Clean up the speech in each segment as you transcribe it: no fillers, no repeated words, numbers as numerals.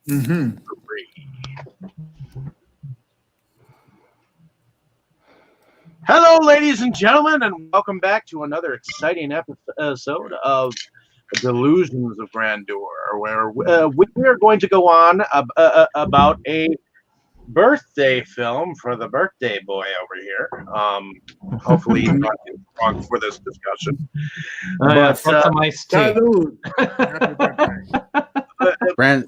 Mm-hmm. Hello, ladies and gentlemen, and welcome back to another exciting episode of Delusions of Grandeur, where we are going to go on about a birthday film for the birthday boy over here. Hopefully he's not too drunk for this discussion. But some iced tea. Brand,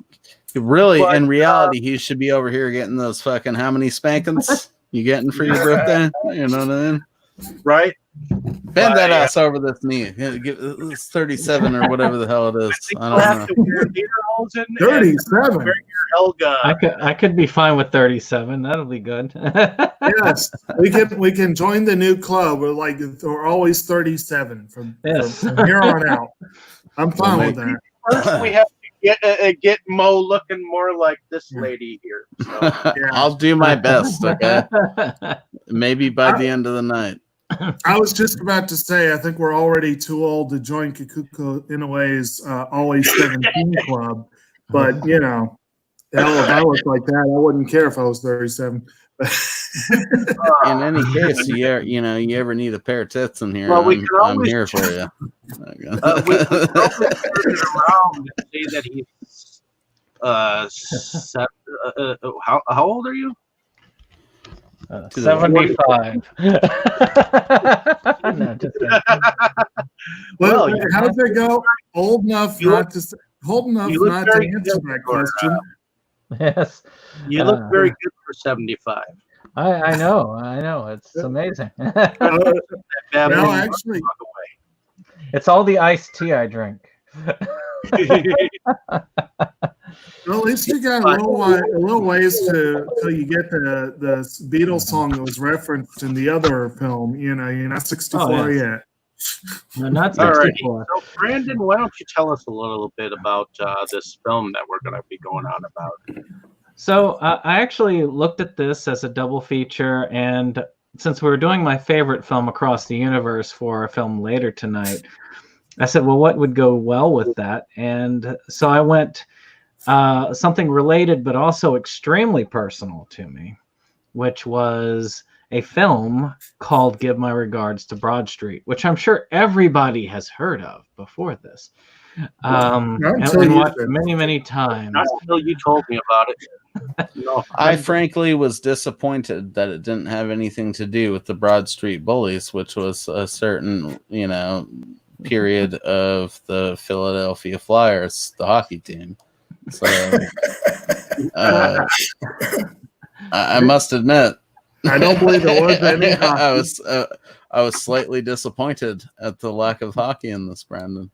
really, but, in reality, he should be over here getting those fucking how many spankings you getting for your birthday? You know what I mean? Right? Bend that ass over this knee. It's 37 or whatever the hell it is. I don't know. 37. I could be fine with 37. That'll be good. Yes, we can join the new club. We're always 37 from here on out. I'm fine with that. First, we have to get Mo looking more like this lady here. So, yeah. I'll do my best. Okay, maybe by the end of the night. I was just about to say, I think we're already too old to join Kikuko Inoue's Always 17 Club. But, you know, hell, if I was like that, I wouldn't care if I was 37. In any case, you ever need a pair of tits in here, well, I'm here for you. We can always turn it around and say that he's how old are you? 75. No, just well, how does it go? Old enough not to answer that question. Yes. You look very good for 75. I know. It's amazing. No, actually, it's all the iced tea I drink. Well, at least you got a little ways till you get the Beatles song that was referenced in the other film. You know, you're not 64 yet. No, not 64. All right. So, Brandon, why don't you tell us a little bit about this film that we're going to be going on about? So, I actually looked at this as a double feature, and since we were doing my favorite film across the universe for a film later tonight, I said, well, what would go well with that? And so I went something related, but also extremely personal to me, which was a film called Give My Regards to Broad Street, which I'm sure everybody has heard of before this. And watched many, many times. Not until you told me about it. No, I frankly was disappointed that it didn't have anything to do with the Broad Street Bullies, which was a certain, period of the Philadelphia Flyers, the hockey team. So I must admit, I don't believe there was any hockey. I was slightly disappointed at the lack of hockey in this, Brandon.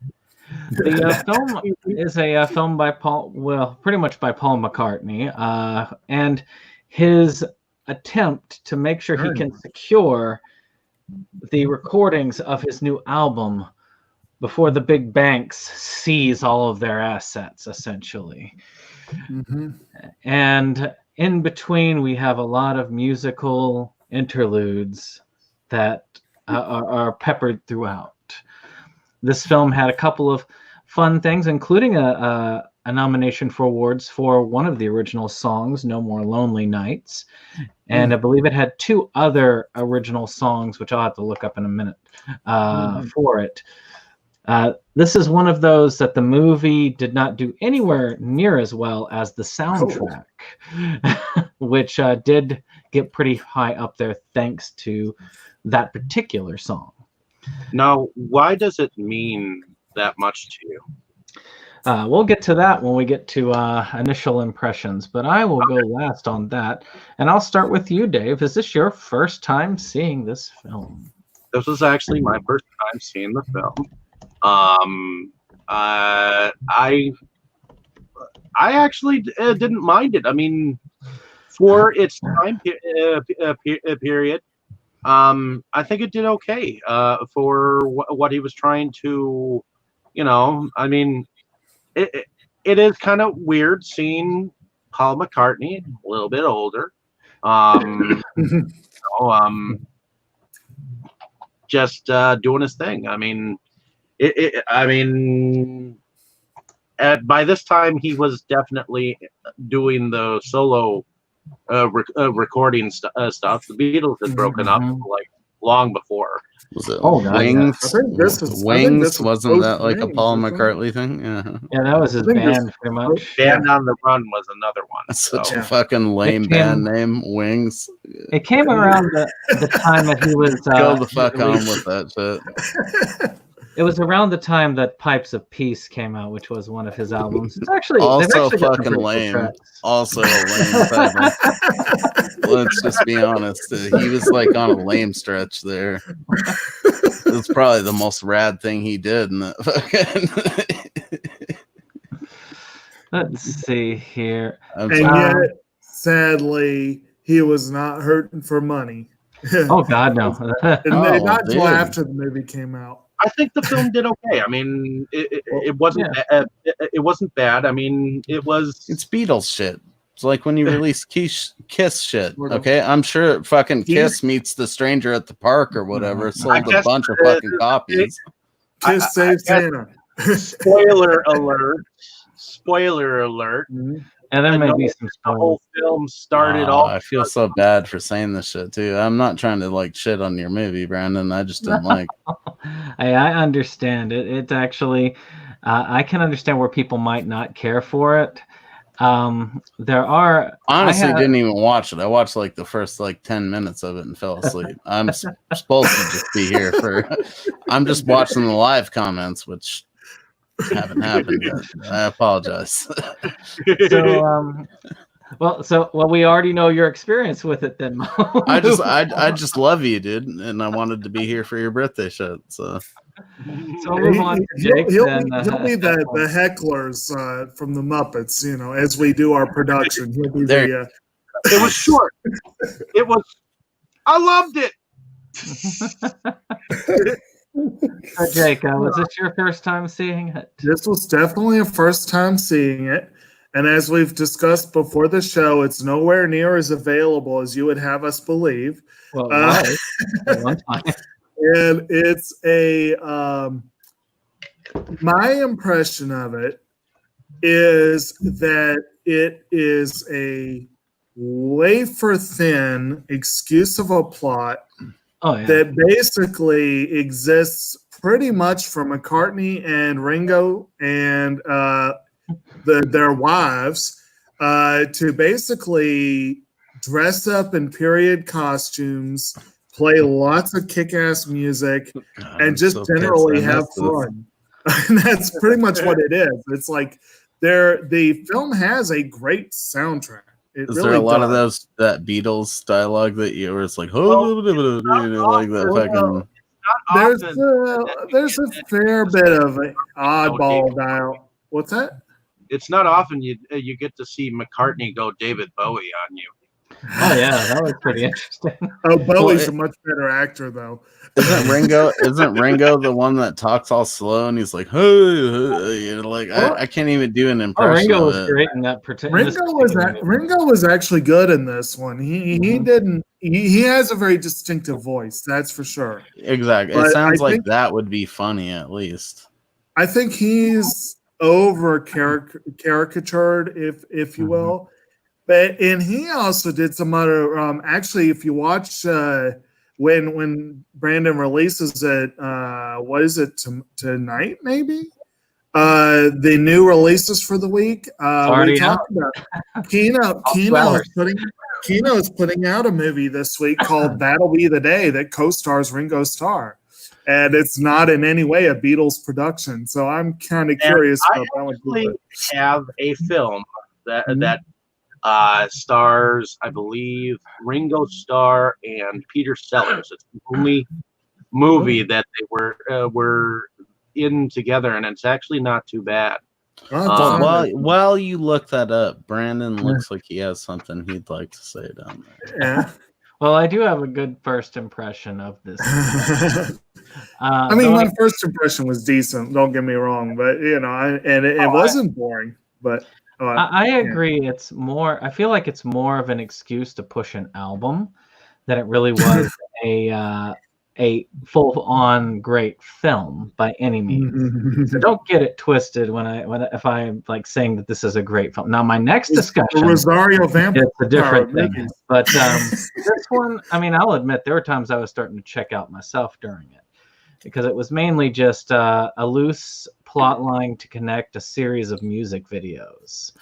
The film is a film by pretty much by Paul McCartney, and his attempt to make sure he can secure the recordings of his new album before the big banks seize all of their assets, essentially. Mm-hmm. And in between, we have a lot of musical interludes that are peppered throughout. This film had a couple of fun things, including a nomination for awards for one of the original songs, No More Lonely Nights. And I believe it had two other original songs, which I'll have to look up in a minute for it. This is one of those that the movie did not do anywhere near as well as the soundtrack, which did get pretty high up there thanks to that particular song. Now, why does it mean that much to you? We'll get to that when we get to initial impressions, but I will go last on that. And I'll start with you, Dave. Is this your first time seeing this film? This was actually my first time seeing the film. I actually didn't mind it. I mean, for its time period, I think it did okay for what he was trying to, I mean, it is kind of weird seeing Paul McCartney a little bit older, just doing his thing. I mean, by this time, he was definitely doing the solo recording stuff. The Beatles had broken up like long before. Was it Oh, God, yeah. Wings? I think this is Wings? Wasn't that like a post-Wings, Paul isn't it? McCartney thing? Yeah. Yeah, that was his I think this- band, pretty much. Band on the Run was another one. That's So. such a fucking lame band name. Wings. It came around the time that he was. Go the fuck on with that shit. It was around the time that Pipes of Peace came out, which was one of his albums. It's actually Also they've actually got some fucking pretty cool lame. tracks. Also a lame title. Let's just be honest. He was like on a lame stretch there. It's probably the most rad thing he did in that fucking. Let's see here. And yet, sadly, he was not hurting for money. Oh God, no! And not until dude. after the movie came out. I think the film did okay. I mean, it wasn't it wasn't bad. I mean, it was. It's Beatles shit. It's like when you release Kiss shit. Okay, I'm sure fucking Kiss meets the stranger at the park or whatever. Sold a bunch of fucking copies. Kiss Save Santa. Spoiler alert! Spoiler alert! And there may be some The whole film started Oh, off. I feel so bad for saying this shit too. I'm not trying to like shit on your movie, Brandon. I just didn't like. I understand it. It actually, I can understand where people might not care for it. There are Honestly, didn't even watch it. I watched like the first like 10 minutes of it and fell asleep. I'm supposed to just be here for. I'm just watching the live comments, which haven't happened yet. I apologize. So, well, we already know your experience with it, then. Mo. I just love you, dude, and I wanted to be here for your birthday shit. So we'll move on to Jake. He'll then, be the hecklers from the Muppets, you know, as we do our production. He'll be There. It was short. It was. I loved it. So Jake, was this your first time seeing it? This was definitely a first time seeing it. And as we've discussed before the show, it's nowhere near as available as you would have us believe. Well, it was at one time. And it's my impression of it is that it is a wafer thin excuse of a plot that basically exists pretty much for McCartney and Ringo and their wives to basically dress up in period costumes, play lots of kick-ass music, and just generally have fun. And that's pretty much what it is. It's like the film has a great soundtrack. Is there a lot of that Beatles dialogue that you were like, like that fucking? There's a fair bit of oddball dialogue. What's that? It's not often you get to see McCartney go David Bowie on you. Oh yeah, that was pretty interesting. Oh, Bowie's a much better actor though. Isn't Ringo the one that talks all slow and he's like, hey, like I can't even do an impression. Ringo was great in that Ringo was actually good in this one. He has a very distinctive voice, that's for sure. Exactly. It sounds like that would be funny at least. I think he's over caricatured, if you will. And he also did some other. Actually, if you watch when Brandon releases it, what is it tonight? Maybe the new releases for the week. We talked about Kino is putting out a movie this week called "That'll Be the Day" that co-stars Ringo Starr, and it's not in any way a Beatles production. So I'm kind of curious about that one. I actually have a film that stars, I believe, Ringo Starr and Peter Sellers. It's the only movie that they were in together, and it's actually not too bad. While you look that up, Brandon looks like he has something he'd like to say down there. Yeah. Well, I do have a good first impression of this. I mean, my first impression was decent. Don't get me wrong, but you know, it wasn't boring. But I agree. It's more. I feel like it's more of an excuse to push an album than it really was a a full-on great film by any means. So don't get it twisted if I'm like saying that this is a great film. Now, my next discussion, Rosario Vampire, it's a different thing. movies. But this one, I mean, I'll admit there were times I was starting to check out myself during it because it was mainly just a loose plot line to connect a series of music videos,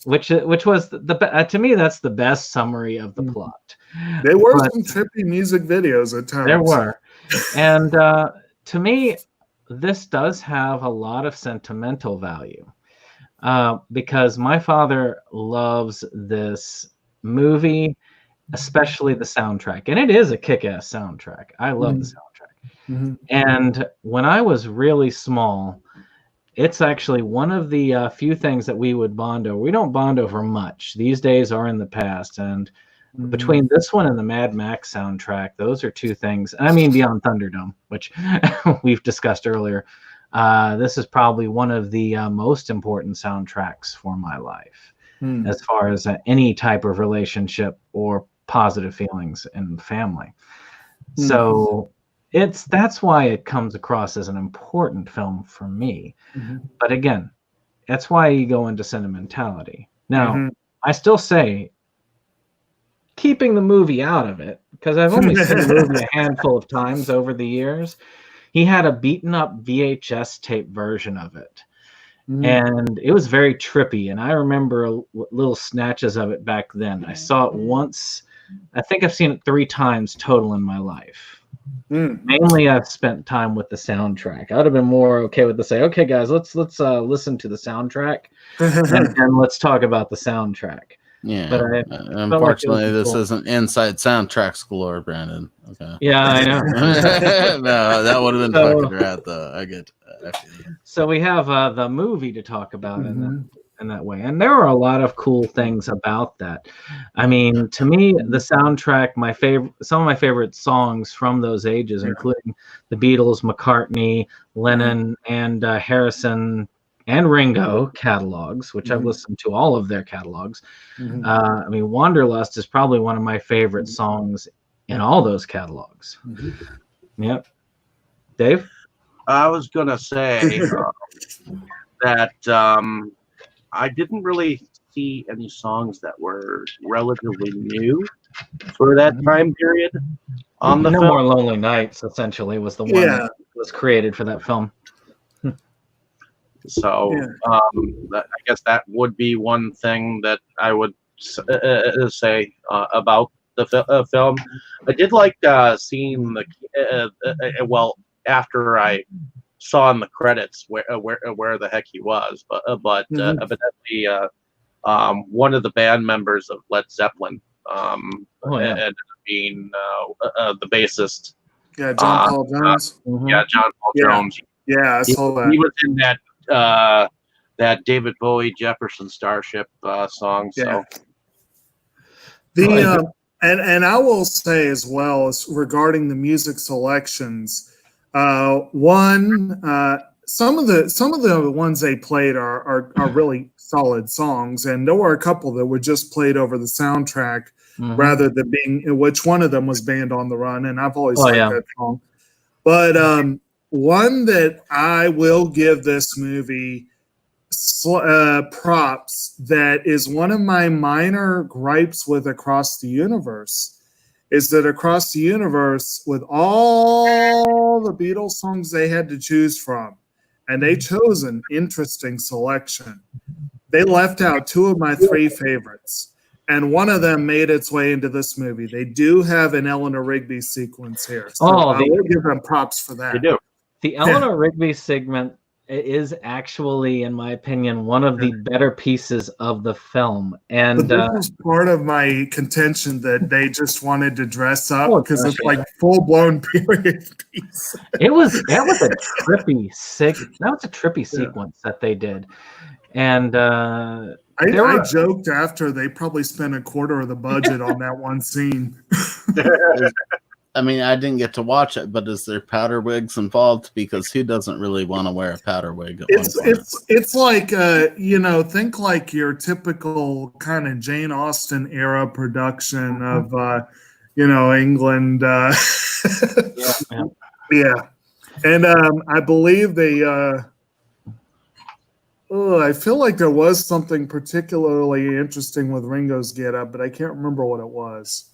which was to me that's the best summary of the plot. There were some trippy music videos at times. There were, and to me, this does have a lot of sentimental value because my father loves this movie, especially the soundtrack, and it is a kick-ass soundtrack. I love the soundtrack. And when I was really small, it's actually one of the few things that we would bond over. We don't bond over much. These days are in the past, and between this one and the Mad Max soundtrack, those are two things. I mean, beyond Thunderdome, which we've discussed earlier, this is probably one of the most important soundtracks for my life as far as any type of relationship or positive feelings in family. So that's why it comes across as an important film for me. But again, that's why you go into sentimentality. Now, I still say, keeping the movie out of it, because I've only seen the movie a handful of times over the years, he had a beaten up VHS tape version of it. And it was very trippy. And I remember little snatches of it back then. I saw it once. I think I've seen it 3 times total in my life. Mainly I've spent time with the soundtrack. I would have been more okay with to say, okay, guys, let's listen to the soundtrack and let's talk about the soundtrack. Yeah, but unfortunately, this isn't Inside Soundtracks galore, Brandon. Okay. Yeah, I know. No, that would have been fucking rad, though. I get. So we have the movie to talk about in that way, and there are a lot of cool things about that. I mean, to me, the soundtrack, some of my favorite songs from those ages, including the Beatles, McCartney, Lennon, and Harrison and Ringo catalogs, which I've listened to all of their catalogs. I mean, Wanderlust is probably one of my favorite songs in all those catalogs. Yep. Dave? I was going to say that I didn't really see any songs that were relatively new for that time period on the No film. More Lonely Nights, essentially, was the one that was created for that film. So I guess that would be one thing that I would say about the film. I did like seeing the after I saw in the credits where the heck he was, but evidently one of the band members of Led Zeppelin ended up being the bassist. Yeah, John Paul Jones. Yeah, John Paul Jones. Yeah, I saw that. He was in that David Bowie Jefferson Starship song. So and I will say as well as regarding the music selections, some of the ones they played are really solid songs, and there were a couple that were just played over the soundtrack rather than being which one of them was Band on the Run, and I've always liked that song. But one that I will give this movie props that is one of my minor gripes with Across the Universe is that Across the Universe, with all the Beatles songs they had to choose from, and they chose an interesting selection, they left out 2 of my 3 favorites. And one of them made its way into this movie. They do have an Eleanor Rigby sequence here. So I will give them props for that. They do. The Eleanor Rigby segment is actually, in my opinion, one of the better pieces of the film. And this was part of my contention that they just wanted to dress up because it's like full-blown period piece. That was a trippy sequence that they did. And I joked after they probably spent a quarter of the budget on that one scene. I mean, I didn't get to watch it, but is there powder wigs involved? Because who doesn't really want to wear a powder wig at one point? It's like think like your typical kind of Jane Austen era production of England. Yeah. Yeah. And I believe they. I feel like there was something particularly interesting with Ringo's getup, but I can't remember what it was.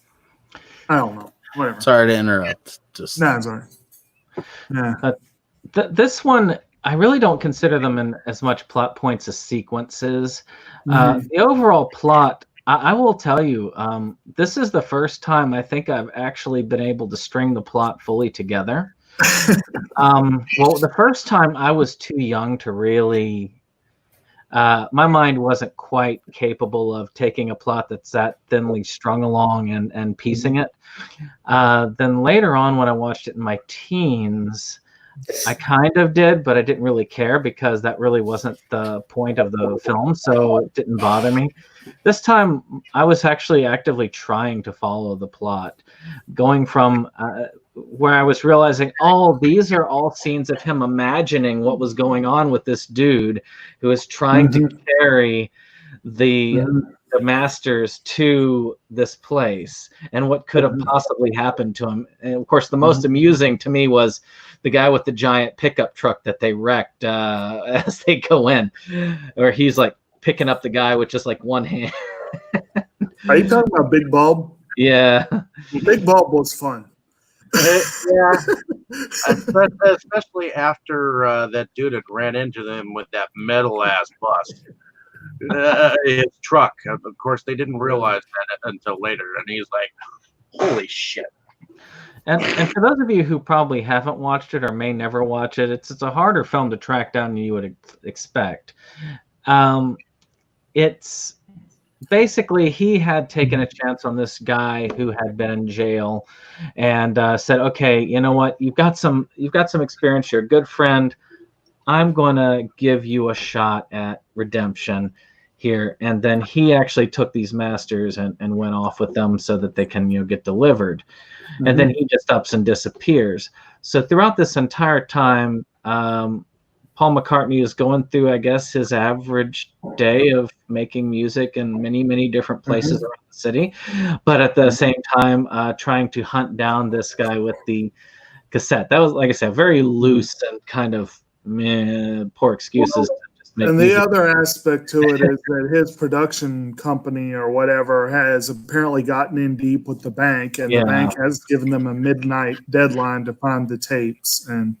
I don't know. Whatever. Sorry to interrupt. Just No, it's all right. Yeah. This one, I really don't consider them in as much plot points as sequences. Mhm. The overall plot, I will tell you, this is the first time I think I've actually been able to string the plot fully together. Well, the first time I was too young to really. My mind wasn't quite capable of taking a plot that's that thinly strung along and piecing it. Then later on, when I watched it in my teens, I kind of did, but I didn't really care because that really wasn't the point of the film, so it didn't bother me. This time, I was actually actively trying to follow the plot, going from where I was realizing, oh, these are all scenes of him imagining what was going on with this dude who is trying to carry the masters to this place and what could have possibly happened to him. And of course, the most amusing to me was the guy with the giant pickup truck that they wrecked as they go in, where he's like picking up the guy with just like one hand. Are you talking about Big Bulb? Yeah. Big Bulb was fun. Yeah, especially after that dude had ran into them with that metal ass bus. His truck. Of course, they didn't realize that until later, and he's like, "Holy shit!" And for those of you who probably haven't watched it or may never watch it, it's a harder film to track down than you would expect. It's basically he had taken a chance on this guy who had been in jail, and said, "Okay, you know what? You've got some experience. You're a good friend. I'm going to give you a shot at redemption here." And then he actually took these masters and went off with them so that they can get delivered. And then he just ups and disappears. So throughout this entire time, Paul McCartney is going through, I guess, his average day of making music in many, many different places around the city, but at the same time trying to hunt down this guy with the cassette. That was, like I said, very loose and kind of poor excuses. And the other aspect to it is that his production company or whatever has apparently gotten in deep with the bank, and the bank has given them a midnight deadline to find the tapes. And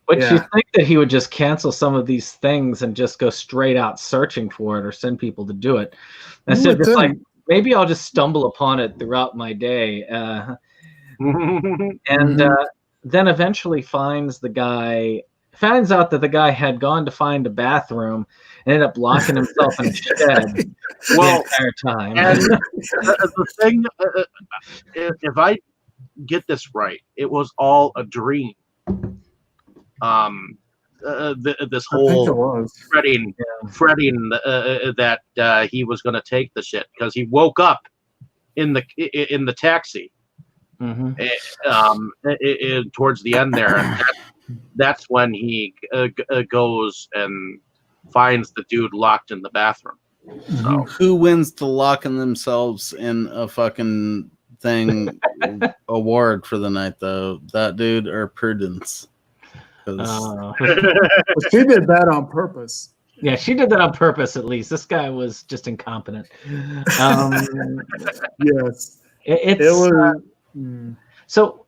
but you think that he would just cancel some of these things and just go straight out searching for it or send people to do it. Instead of just like, maybe I'll just stumble upon it throughout my day. And then eventually finds out that the guy had gone to find a bathroom and ended up locking himself in a shed the entire time. And the thing, if I get this right, it was all a dream. This whole fretting that he was going to take the shit because he woke up in the taxi towards the end there. And that's when he goes and finds the dude locked in the bathroom. So who wins the locking themselves in a fucking thing award for the night, though? That dude or Prudence? Well, she did that on purpose. Yeah, she did that on purpose. At least this guy was just incompetent. Yes, it was. So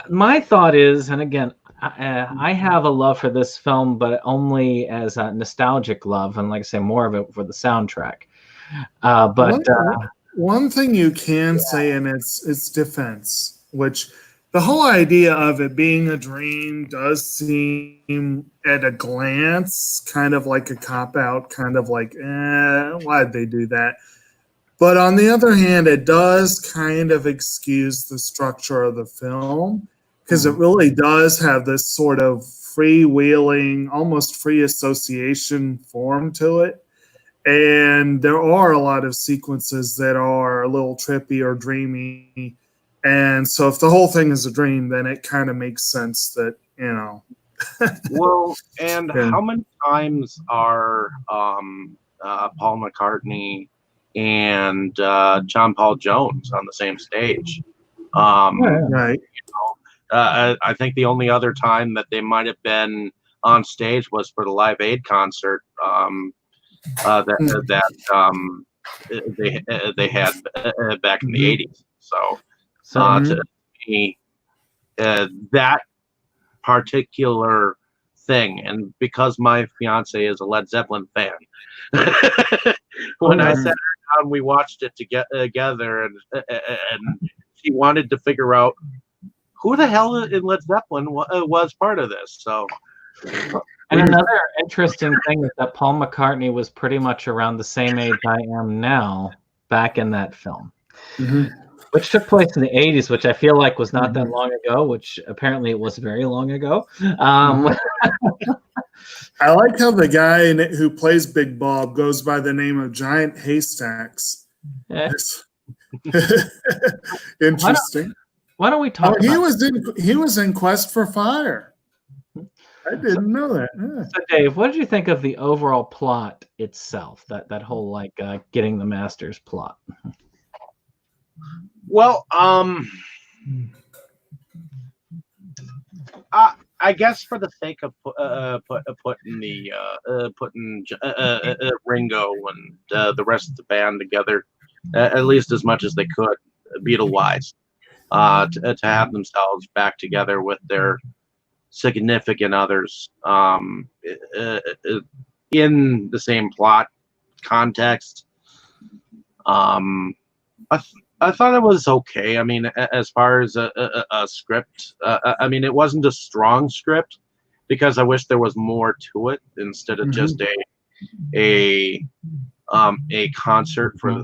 my thought is, and again, I have a love for this film, but only as a nostalgic love, and like I say, more of it for the soundtrack. But one thing you can say in its defense, which the whole idea of it being a dream does seem at a glance kind of like a cop-out, kind of like, why'd they do that? But on the other hand, it does kind of excuse the structure of the film, because it really does have this sort of freewheeling, almost free association form to it. And there are a lot of sequences that are a little trippy or dreamy. And so if the whole thing is a dream, then it kind of makes sense that, Well, and how many times are Paul McCartney and John Paul Jones on the same stage? Right. I think the only other time that they might have been on stage was for the Live Aid concert they had back in the 80s. So to me, that particular thing, and because my fiance is a Led Zeppelin fan, when I sat her down, we watched it together, and she wanted to figure out who the hell in Led Zeppelin was part of this. So, and another interesting thing is that Paul McCartney was pretty much around the same age I am now back in that film, which took place in the 80s, which I feel like was not that long ago, which apparently it was very long ago. I like how the guy who plays Big Bob goes by the name of Giant Haystacks. Interesting. Why don't we talk about he was in Quest for Fire. I didn't know that. Yeah. So Dave, what did you think of the overall plot itself? That whole like getting the Masters plot. Well, I guess for the sake of putting Ringo and the rest of the band together, at least as much as they could, Beatle-wise, to have themselves back together with their significant others in the same plot context. I thought it was okay. I mean, as far as a script, I mean, it wasn't a strong script because I wish there was more to it instead of just a concert for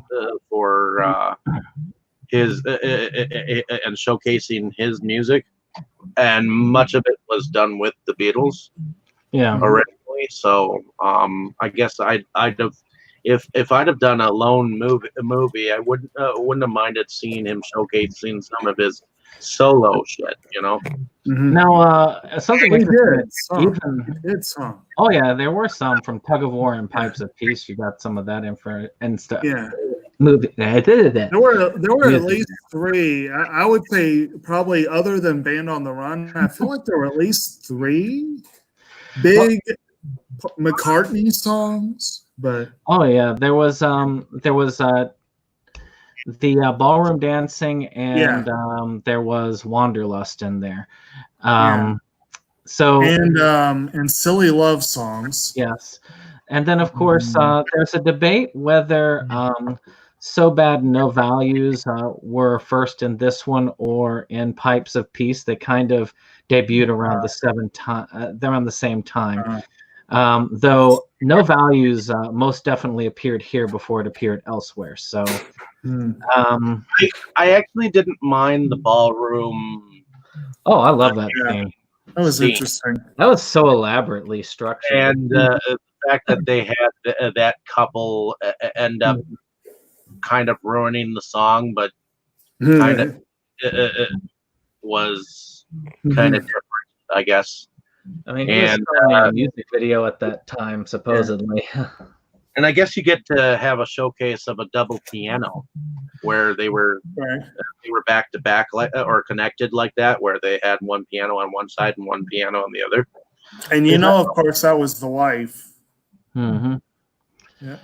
his and showcasing his music. And much of it was done with the Beatles, originally. So I guess I'd have, if I'd have done a lone movie, I wouldn't have minded seeing him showcasing some of his solo shit, you know. Now, something He interesting. did some. Oh yeah, there were some from Tug of War and Pipes of Peace. You got some of that info and stuff. Yeah. Movie. There were at least three. I would say probably other than Band on the Run. I feel like there were at least three big McCartney songs. But oh yeah, there was the ballroom dancing and there was Wanderlust in there. So and silly love songs. Yes, and then of course there's a debate whether So Bad No Values were first in this one or in Pipes of Peace. They kind of debuted around the same time. Though No Values most definitely appeared here before it appeared elsewhere. So I actually didn't mind the ballroom. Oh, I love that scene. That was interesting. That was so elaborately structured. And the fact that they had that couple end up kind of ruining the song, but kind of was kind of different, I guess. I mean, he was filming a music video at that time, supposedly. And I guess you get to have a showcase of a double piano, where they were back to back, or connected like that, where they had one piano on one side and one piano on the other. And of course, that was the wife. Mm-hmm. Yeah.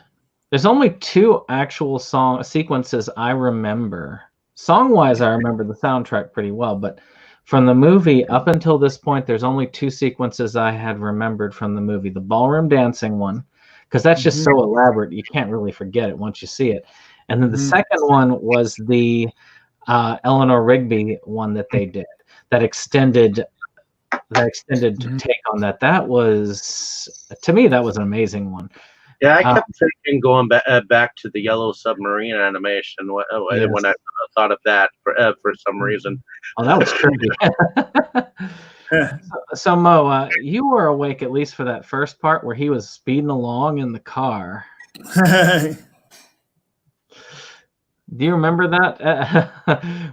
There's only two actual song sequences I remember. Song-wise, I remember the soundtrack pretty well, but from the movie up until this point, there's only two sequences I had remembered from the movie. The ballroom dancing one, because that's just so elaborate, you can't really forget it once you see it. And then the second one was the Eleanor Rigby one that they did, that extended take on that. That was, to me, that was an amazing one. Yeah, I kept thinking going back to the Yellow Submarine animation when I thought of that for some reason. Oh, that was trippy. So Mo, you were awake at least for that first part where he was speeding along in the car. Do you remember that?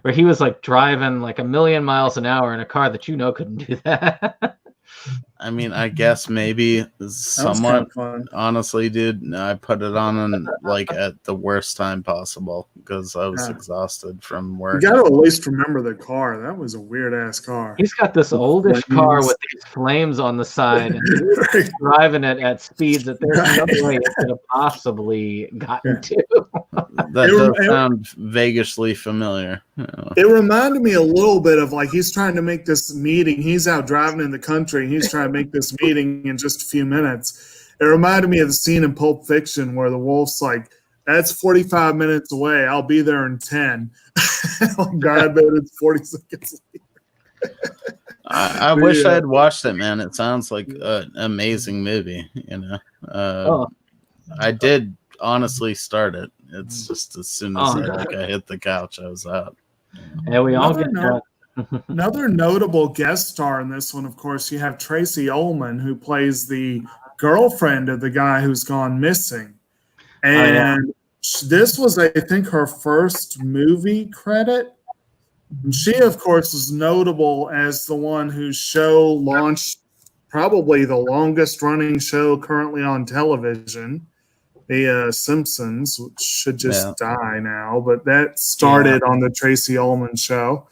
Where he was like driving like 1,000,000 miles an hour in a car that couldn't do that. I mean, I guess maybe somewhat. Fun. Honestly, dude, I put it on like at the worst time possible because I was exhausted from You work. got to at least remember the car. That was a weird ass car. He's got this oldish car with these flames on the side, and he's driving it at speeds that there's no way it could have possibly gotten to. That does sound vaguely familiar. It reminded me a little bit of like he's trying to make this meeting. He's out driving in the country. He's trying to make this meeting in just a few minutes. It reminded me of the scene in Pulp Fiction where the wolf's like, "That's 45 minutes away. I'll be there in 10." God, but it's 40 seconds later. I wish I had watched it, man. It sounds like an amazing movie. I did honestly start it. It's just as soon as I hit the couch, I was out. Yeah, we all get that. Another notable guest star in this one, of course, you have Tracey Ullman, who plays the girlfriend of the guy who's gone missing. And this was, I think, her first movie credit. And she, of course, is notable as the one whose show launched probably the longest running show currently on television, The Simpsons, which should just die now. But that started on the Tracey Ullman show.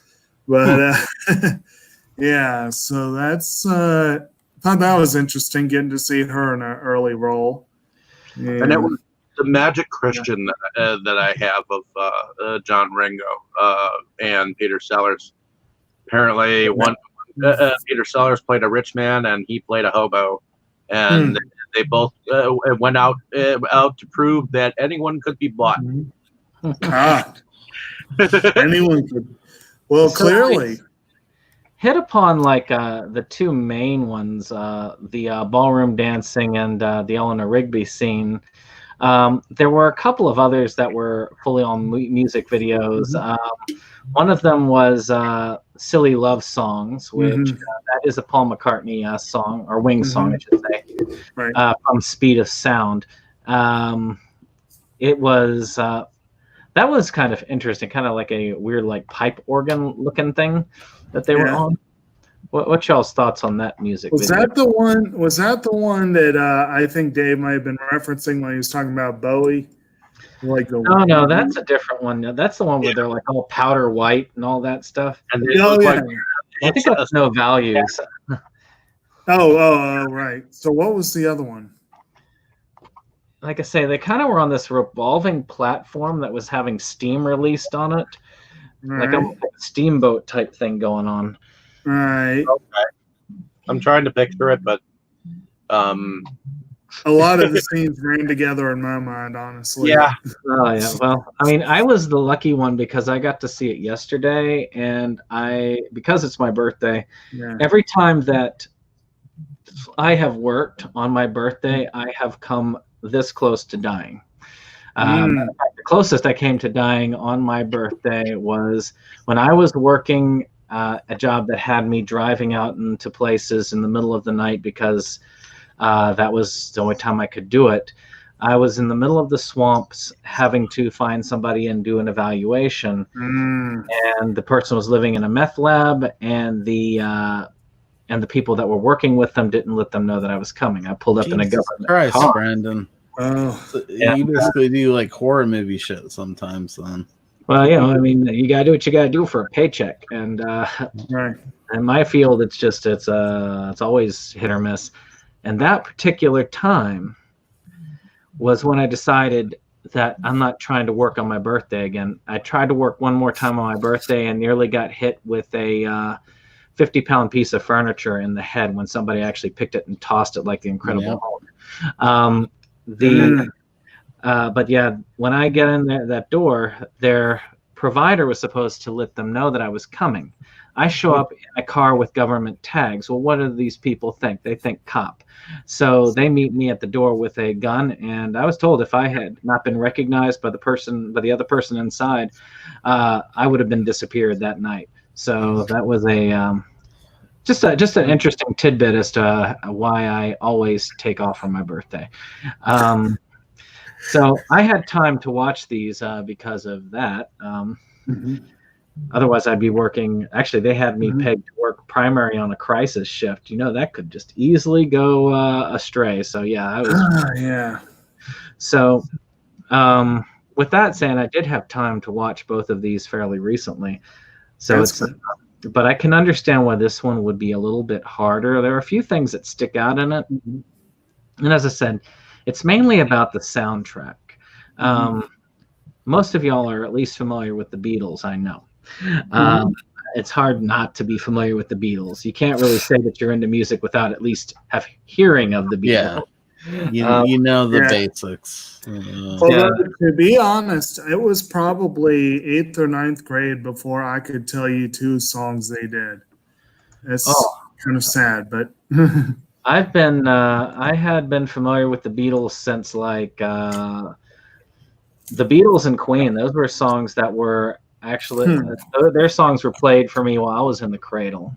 But so that's I thought that was interesting getting to see her in an early role. Yeah. And it was the Magic Christian that I have of John Ringo and Peter Sellers. Apparently, Peter Sellers played a rich man and he played a hobo, and they both went out to prove that anyone could be bought. Anyone could. Well, so clearly. Hit upon like the two main ones, the ballroom dancing and the Eleanor Rigby scene. There were a couple of others that were fully on music videos. One of them was Silly Love Songs, which that is a Paul McCartney song, or Wings song, I should say, from Speed of Sound. It was... that was kind of interesting, kind of like a weird, like pipe organ looking thing that they were on. What y'all's thoughts on that music? Was that the one that I think Dave might have been referencing when he was talking about Bowie? No, that's a different one. That's the one where they're like all powder white and all that stuff. And I think that's No Values. Oh, right. So what was the other one? Like I say, they kind of were on this revolving platform that was having steam released on it, like a steamboat type thing going on. Right. Okay. I'm trying to picture it, but a lot of the scenes ran together in my mind, honestly. Yeah. Oh yeah. Well, I mean, I was the lucky one because I got to see it yesterday, and because it's my birthday, every time that I have worked on my birthday, I have come this close to dying. The closest I came to dying on my birthday was when I was working a job that had me driving out into places in the middle of the night because that was the only time I could do it. I was in the middle of the swamps having to find somebody and do an evaluation, and the person was living in a meth lab, and the people that were working with them didn't let them know that I was coming. I pulled up in a government car. Brandon. Oh, you basically do like horror movie shit sometimes then. Well, I mean, you gotta do what you gotta do for a paycheck, and in my field, it's always hit or miss. And that particular time was when I decided that I'm not trying to work on my birthday again. I tried to work one more time on my birthday and nearly got hit with a 50-pound piece of furniture in the head when somebody actually picked it and tossed it like the Incredible Hulk. But yeah, when I get in that door, their provider was supposed to let them know that I was coming. I show up in a car with government tags. Well, what do these people think? They think cop. So they meet me at the door with a gun, and I was told if I had not been recognized by the other person inside, I would have been disappeared that night. So that was just an interesting tidbit as to why I always take off on my birthday. So I had time to watch these because of that. Otherwise, I'd be working. Actually, they had me pegged to work primary on a crisis shift. That could just easily go astray. So yeah, I was. Yeah. So, with that saying, I did have time to watch both of these fairly recently. So That's good. but I can understand why this one would be a little bit harder. There are a few things that stick out in it, and as I said, it's mainly about the soundtrack. Most of y'all are at least familiar with the Beatles, I know. It's hard not to be familiar with the Beatles. You can't really say that you're into music without at least have hearing of the Beatles. Yeah, you know the basics. Although, to be honest, it was probably 8th or 9th grade before I could tell you 2 songs they did. It's kind of sad, but I had been familiar with the Beatles since like the Beatles and Queen. Those were songs that were actually their songs were played for me while I was in the cradle.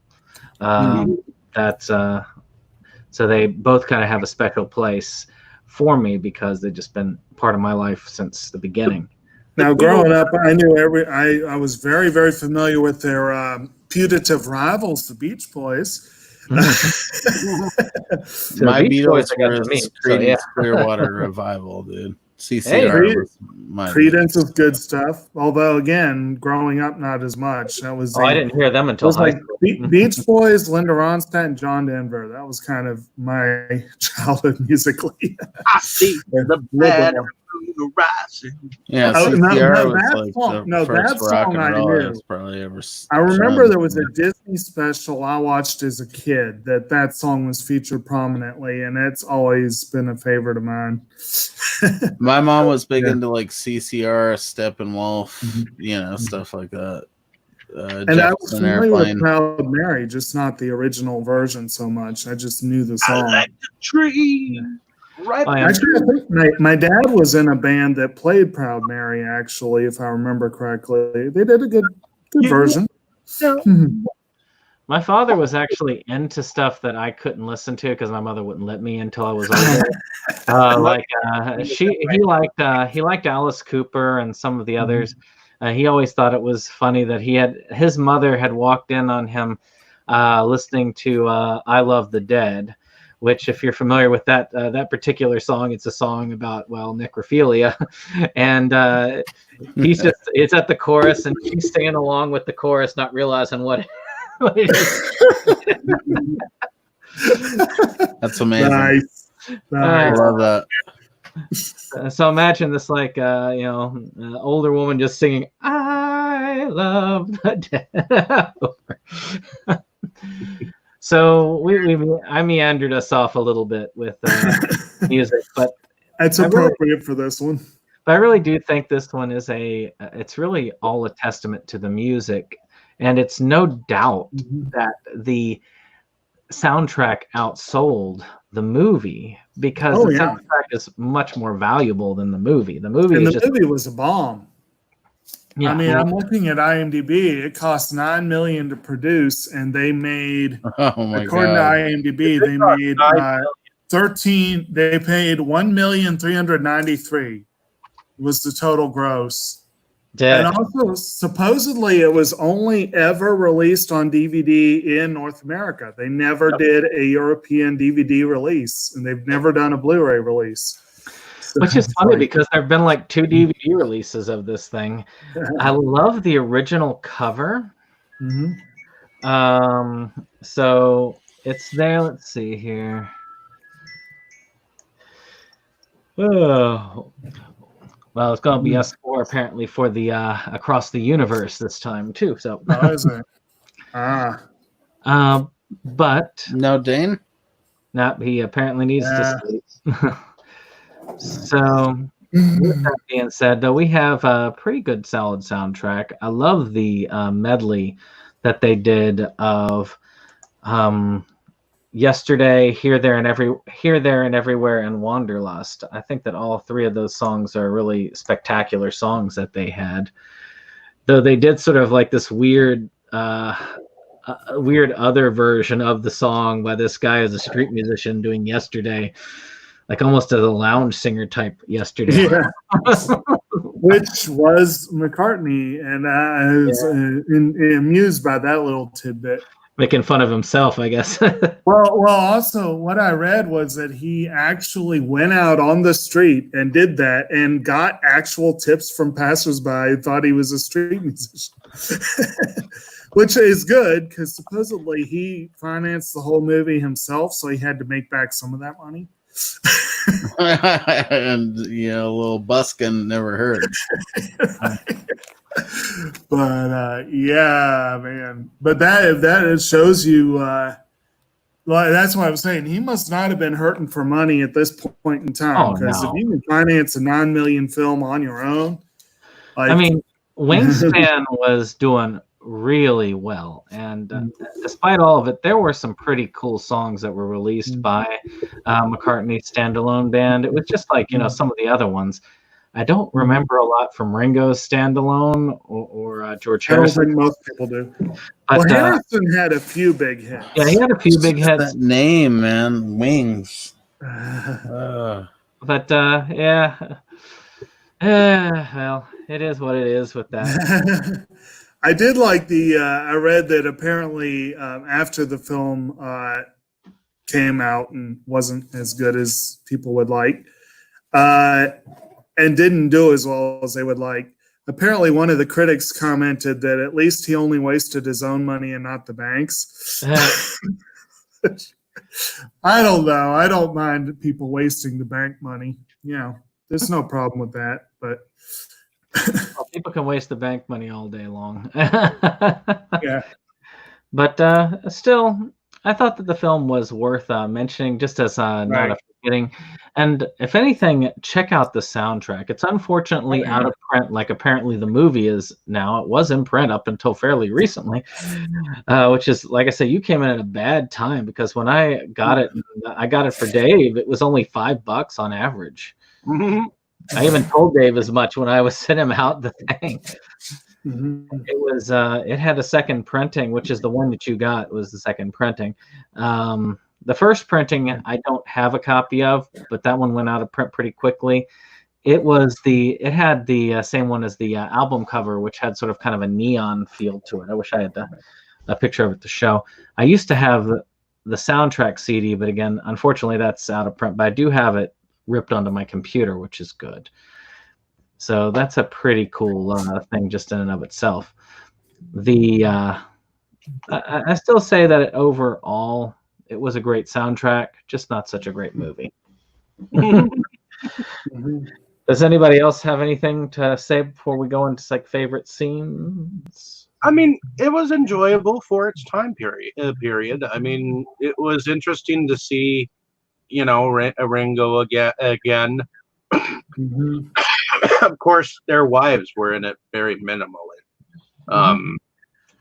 So they both kind of have a special place for me because they've just been part of my life since the beginning. Now, growing up, I knew I was very, very familiar with their putative rivals, the Beach Boys. My Beatles were Creedence Clearwater Revival, dude. CCR was my Creedence was good stuff. Although, again, growing up, not as much. That was. I didn't hear them until high school. Beach Boys, Linda Ronstadt, and John Denver. That was kind of my childhood musically. I see the bad rising. Yeah, CCR was like the first rock and roll I was probably ever. I remember there was a Disney special I watched as a kid that song was featured prominently, and it's always been a favorite of mine. My mom was big into like CCR, Steppenwolf, stuff like that. And I was familiar with Proud Mary, just not the original version so much. I just knew the song. I like the tree. Right. Actually, I think my dad was in a band that played Proud Mary, actually, if I remember correctly. They did a good version. My father was actually into stuff that I couldn't listen to because my mother wouldn't let me until I was older. He liked Alice Cooper and some of the others. He always thought it was funny that his mother had walked in on him listening to "I Love the Dead," which, if you're familiar with that particular song, it's a song about necrophilia, and it's at the chorus, and she's singing along with the chorus, not realizing what it is. That's amazing. Nice. I love that. So imagine this older woman just singing "I love the dead." So I meandered us off a little bit with music, but that's appropriate for this one. But I really do think this one is it's really all a testament to the music, and it's no doubt that the soundtrack outsold the movie because the soundtrack is much more valuable than the movie. The movie was a bomb. Yeah, I mean, I'm looking at IMDb. It cost $9 million to produce, and they made, according to IMDb, they made 13. They paid $1,393,000 was the total gross. And also, supposedly, it was only ever released on DVD in North America. They never did a European DVD release, and they've never done a Blu-ray release. Which is funny because there have been like 2 DVD releases of this thing. I love the original cover. So it's there. Let's see here. Oh. Well, it's going to be S4 apparently for the Across the Universe this time too. So. Oh, is it? But no, Dane. No, he apparently needs to sleep. So, with that being said, though, we have a pretty good, solid soundtrack. I love the medley that they did of Yesterday, Here, There, and Everywhere, and Wanderlust. I think that all 3 of those songs are really spectacular songs that they had. Though they did sort of like this weird other version of the song by this guy as a street musician doing Yesterday. Like almost as a lounge singer type Yesterday. Yeah. which was McCartney, and I was amused by that little tidbit. Making fun of himself, I guess. Well, also what I read was that he actually went out on the street and did that and got actual tips from passersby who thought he was a street musician, which is good because supposedly he financed the whole movie himself, so he had to make back some of that money. And a little buskin never hurts. But yeah, man. But that shows you. Well, that's what I was saying. He must not have been hurting for money at this point in time, because if you can finance a $9 million film on your own, I mean, Wingspan was doing really well, and despite all of it, there were some pretty cool songs that were released by McCartney's standalone band. It was just like some of the other ones. I don't remember a lot from Ringo's standalone or George Harrison. I don't think most people do. But, well, Harrison had a few big hits. Yeah, he had a few big hits. That name, man, Wings. But yeah, well, it is what it is with that. I did like I read that apparently after the film came out and wasn't as good as people would like, and didn't do as well as they would like. Apparently, one of the critics commented that at least he only wasted his own money and not the bank's. I don't know. I don't mind people wasting the bank money. There's no problem with that. But well, people can waste the bank money all day long. Yeah. But still, I thought that the film was worth mentioning, just as not a forgetting. And if anything, check out the soundtrack. It's unfortunately out of print, like apparently the movie is now. It was in print up until fairly recently, which is, like I said, you came in at a bad time, because when I got it for Dave. It was only $5 on average. I even told Dave as much when I was sending him out the thing. It was it had a second printing, which is the one that you got was the second printing. The first printing I don't have a copy of, but that one went out of print pretty quickly. It had the same one as the album cover, which had sort of kind of a neon feel to it. I wish I had a picture of it to show. I used to have the soundtrack CD, but again, unfortunately, that's out of print. But I do have it ripped onto my computer, which is good. So that's a pretty cool thing just in and of itself. I still say that overall it was a great soundtrack, just not such a great movie. Does anybody else have anything to say before we go into like favorite scenes? I mean, it was enjoyable for its time period. I mean, it was interesting to see, Ringo again. Of course, their wives were in it very minimally.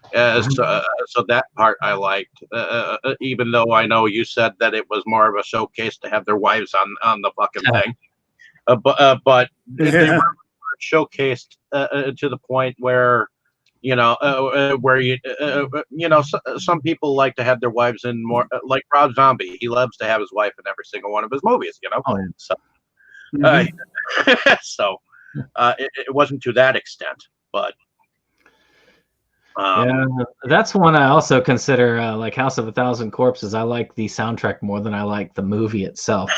So that part I liked, even though I know you said that it was more of a showcase to have their wives on the fucking thing. But they were showcased to the point where, some people like to have their wives in more, like Rob Zombie. He loves to have his wife in every single one of his movies, So, it wasn't to that extent, but. Yeah, that's one I also consider like House of a Thousand Corpses. I like the soundtrack more than I like the movie itself.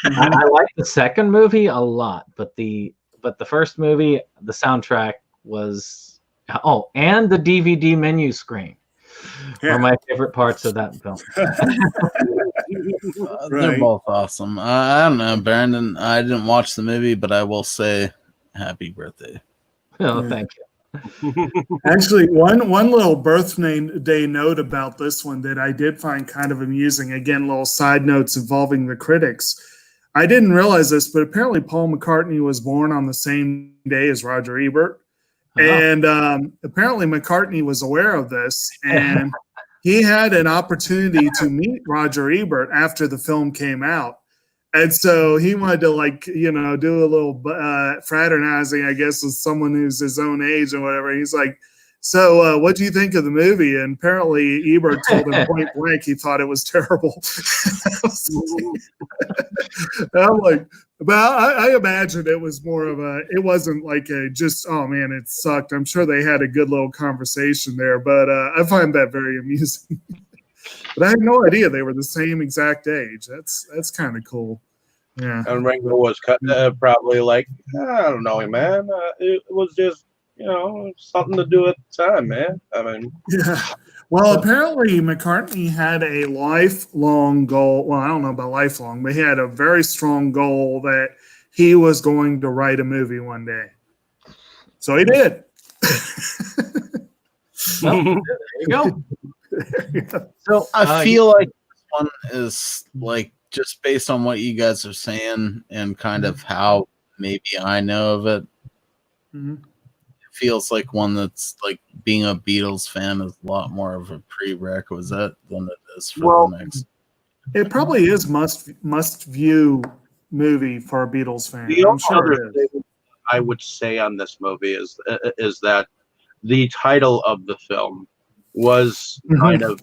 I like the second movie a lot, but the first movie, the soundtrack was and the DVD menu screen are my favorite parts of that film. They're both awesome. I don't know, Brandon. I didn't watch the movie, but I will say happy birthday. Oh, thank you. Actually, one little birthday note about this one that I did find kind of amusing. Again, little side notes involving the critics. I didn't realize this, but apparently Paul McCartney was born on the same day as Roger Ebert. And apparently McCartney was aware of this, and he had an opportunity to meet Roger Ebert after the film came out. And so he wanted to do a little fraternizing, I guess, with someone who's his own age or whatever. He's like, So, what do you think of the movie? And apparently, Ebert told him point blank he thought it was terrible. I'm like, but I imagine it was more of a. It wasn't like a just, oh man, it sucked. I'm sure they had a good little conversation there, but I find that very amusing. But I had no idea they were the same exact age. That's kind of cool. Yeah. And Ringo was probably like, I don't know, man. It was just, something to do at the time, man. I mean, yeah. Well, apparently McCartney had a lifelong goal. Well, I don't know about lifelong, but he had a very strong goal that he was going to write a movie one day. So he did. Well, there you go. So I feel like this one is like just based on what you guys are saying and kind of how maybe I know of it. Mm-hmm. It feels like one that's like being a Beatles fan is a lot more of a prerequisite than it is for the next. It probably is must view movie for a Beatles fan. The I'm sure other it is. thing I would say on this movie is that the title of the film was kind of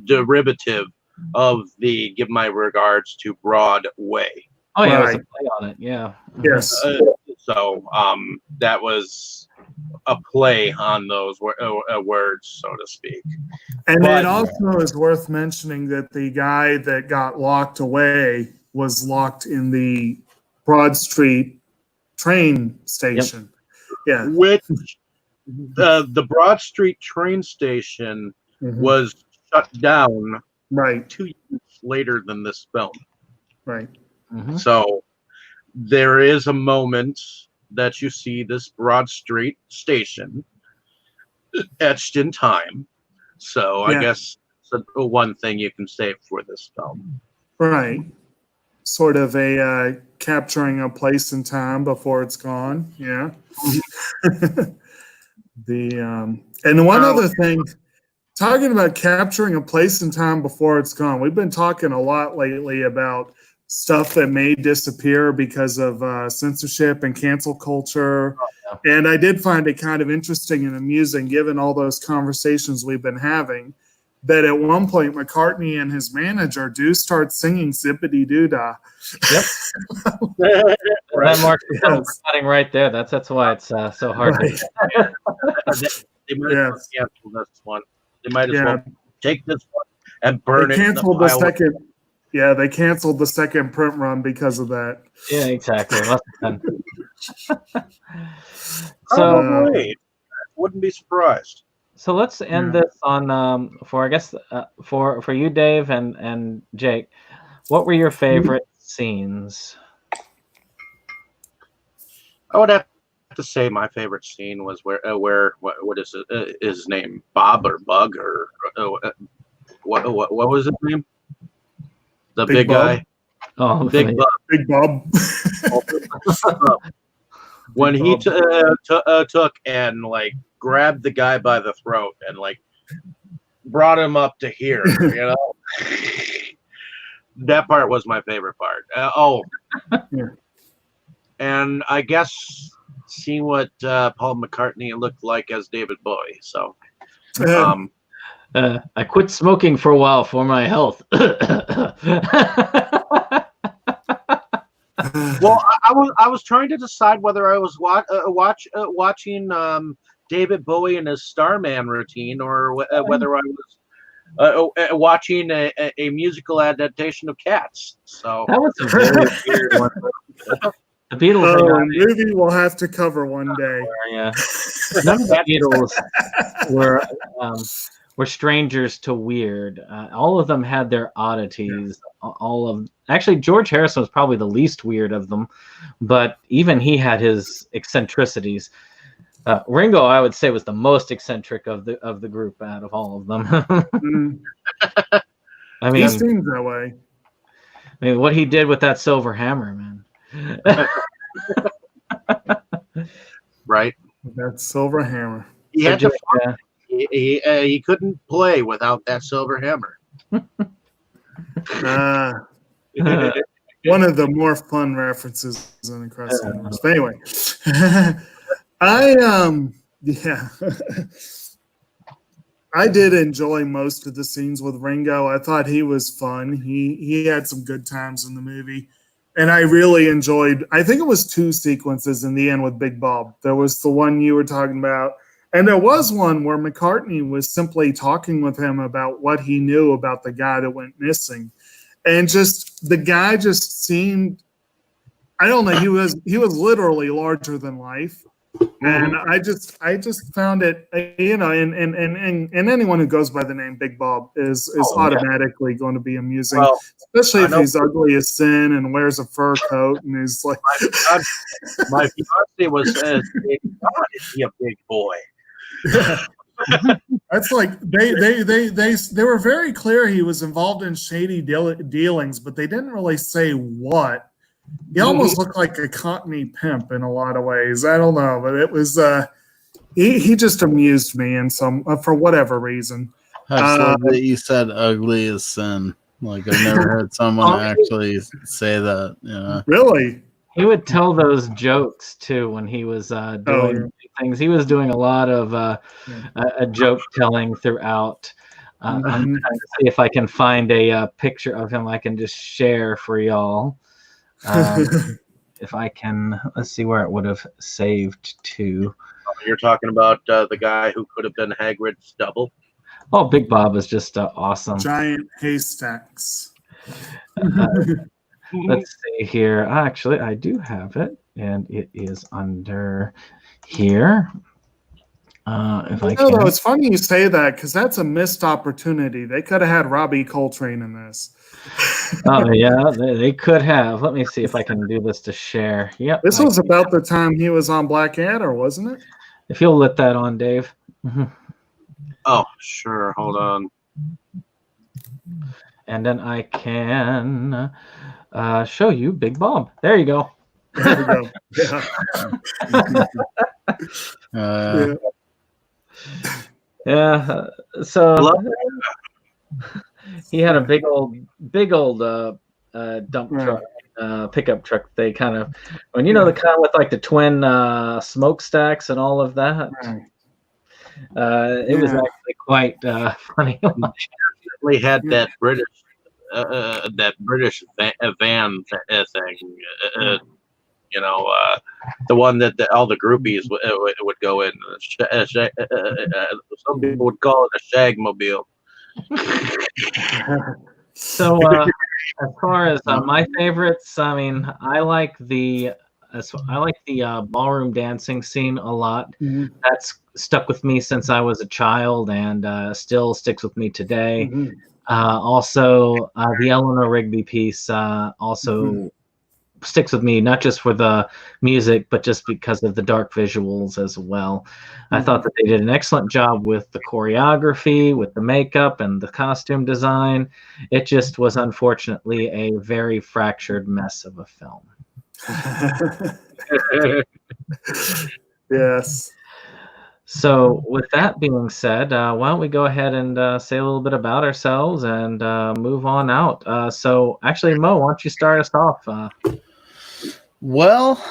derivative of the "Give My Regards to Broadway." Oh yeah, Right. it was a play on it. Yeah. Yes. So that was a play on those words, so to speak. And But- it also is worth mentioning that the guy that got locked away was locked in the Broad Street train station. Yeah. Which the Broad Street train station Mhm. was shut down Right. 2 years later than this film. Right. Mhm. So there is a moment that you see this Broad Street station etched in time. So I Yeah. guess that's the one thing you can say for this film. Right. Sort of a capturing a place in time before it's gone. Yeah. And one other thing, talking about capturing a place in time before it's gone, we've been talking a lot lately about stuff that may disappear because of censorship and cancel culture. Oh, And I did find it kind of interesting and amusing, given all those conversations we've been having, that at one point McCartney and his manager do start singing Zippity Doo Dah. Yep. That marks the film for cutting right there. That's why it's so hard. Right. They might as well Yes. cancel this one. They might as Yeah. well take this one and burn They it. in canceled the pile. second. Yeah, they canceled the second print run because of that. Yeah, exactly. Must have been. Probably. Wouldn't be surprised. So let's end this on for I guess for you, Dave and Jake. What were your favorite scenes? I would have to say my favorite scene was where what is it, his name, Bob or Bug or what was his name? The Big big Bob? guy, Oh, Big Bob. Big Bob. When Big he Bob. took and like grabbed the guy by the throat and like brought him up to here, that part was my favorite part. Yeah. And I guess seeing what Paul McCartney looked like as David Bowie. So, I quit smoking for a while for my health. well, I was trying to decide whether I was watching David Bowie in his Starman routine or whether I was watching a musical adaptation of Cats. So That was a very weird one. The Beatles are Oh, a not movie we'll have to cover one day. yeah. None of the Beatles were strangers to weird. All of them had their oddities. Actually, George Harrison was probably the least weird of them, but even he had his eccentricities. Ringo, I would say, was the most eccentric of the group out of all of them. Mm, I he mean, seems that way. what he did with that silver hammer, man. right, That silver hammer. he had to. Yeah. He couldn't play without that silver hammer. One of the more fun references in Across the Universe. But anyway, Yeah. I did enjoy most of the scenes with Ringo. I thought he was fun. He had some good times in the movie. And I really enjoyed, I think it was 2 sequences in the end with Big Bob. There was the one you were talking about. And there was one where McCartney was simply talking with him about what he knew about the guy that went missing. And just, the guy just seemed, I don't know, he was literally larger than life. And I just found it, you know, and anyone who goes by the name Big Bob is automatically going to be amusing, Well, especially if he's ugly as sin and wears a fur coat and he's like. My fiance was God, is he a big boy? That's like they were very clear he was involved in shady dealings, but they didn't really say what. He almost looked like a Cockney pimp in a lot of ways. I don't know, but it was he just amused me in some for whatever reason. I just love that you said ugly as sin. Like I've never heard someone actually say that. Yeah, really. He would tell those jokes too when he was doing things. He was doing a lot of a joke telling throughout. I'm trying to see if I can find a picture of him I can just share for y'all. If I can, let's see where it would have saved to. You're talking about the guy who could have been Hagrid's double. Oh, Big Bob is just awesome. Giant haystacks. Let's see here. Actually, I do have it, and it is under here. If I can. Though, it's funny you say that because that's a missed opportunity. They could have had Robbie Coltrane in this. Oh yeah, they could have. Let me see if I can do this to share. Yep. This was about the time he was on Blackadder, wasn't it? If you'll let that on, Dave. Oh, sure. Hold on. And then I can show you Big Bob. There you go. There we go. Yeah. Yeah. So he had a big old dump truck, pickup truck. They kind of, when the kind with like the twin smokestacks and all of that. It was actually quite funny. Definitely had that British van thing. The one that all the groupies would go in. Some people would call it a shag mobile. So as far as my favorites, I mean, I like the ballroom dancing scene a lot. That's stuck with me since I was a child and still sticks with me today. Also, the Eleanor Rigby piece also sticks with me, not just for the music, but just because of the dark visuals as well. I thought that they did an excellent job with the choreography, with the makeup and the costume design. It just was unfortunately a very fractured mess of a film. Yes. So with that being said, why don't we go ahead and say a little bit about ourselves and move on out. So actually, Mo, why don't you start us off? Well,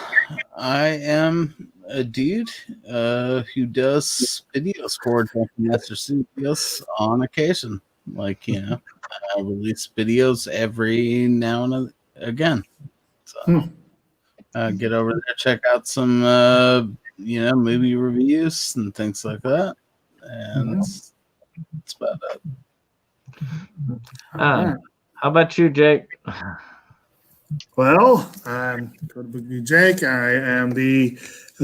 I am a dude who does videos for Master Studios on occasion. Like, I release videos every now and again. So get over there, check out some, movie reviews and things like that. And that's about it. How about you, Jake? Well, I'm Jake. I am the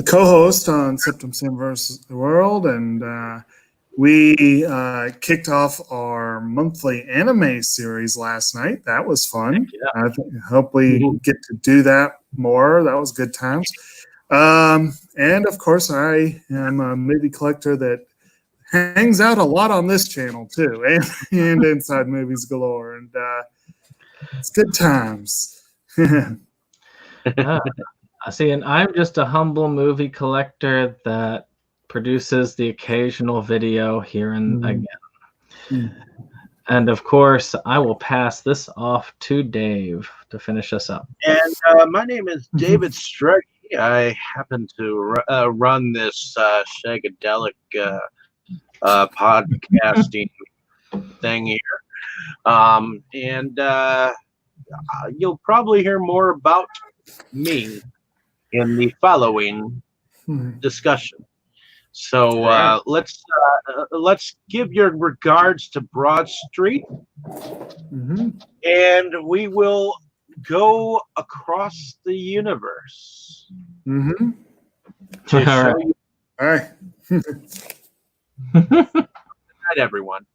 co-host on Septum Sim versus the World, and we kicked off our monthly anime series last night. That was fun. I hope we get to do that more. That was good times. And of course, I am a movie collector that hangs out a lot on this channel too, and Inside Movies Galore, and it's good times. See, and I'm just a humble movie collector that produces the occasional video here and again. And of course, I will pass this off to Dave to finish us up. And my name is David Struggy, I happen to run this shagadelic podcasting thing here. And you'll probably hear more about me in the following discussion. So let's give your regards to Broad Street, and we will go across the universe to show you. All right. Good night, everyone.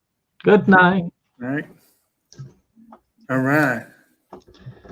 Good night. All right. All right.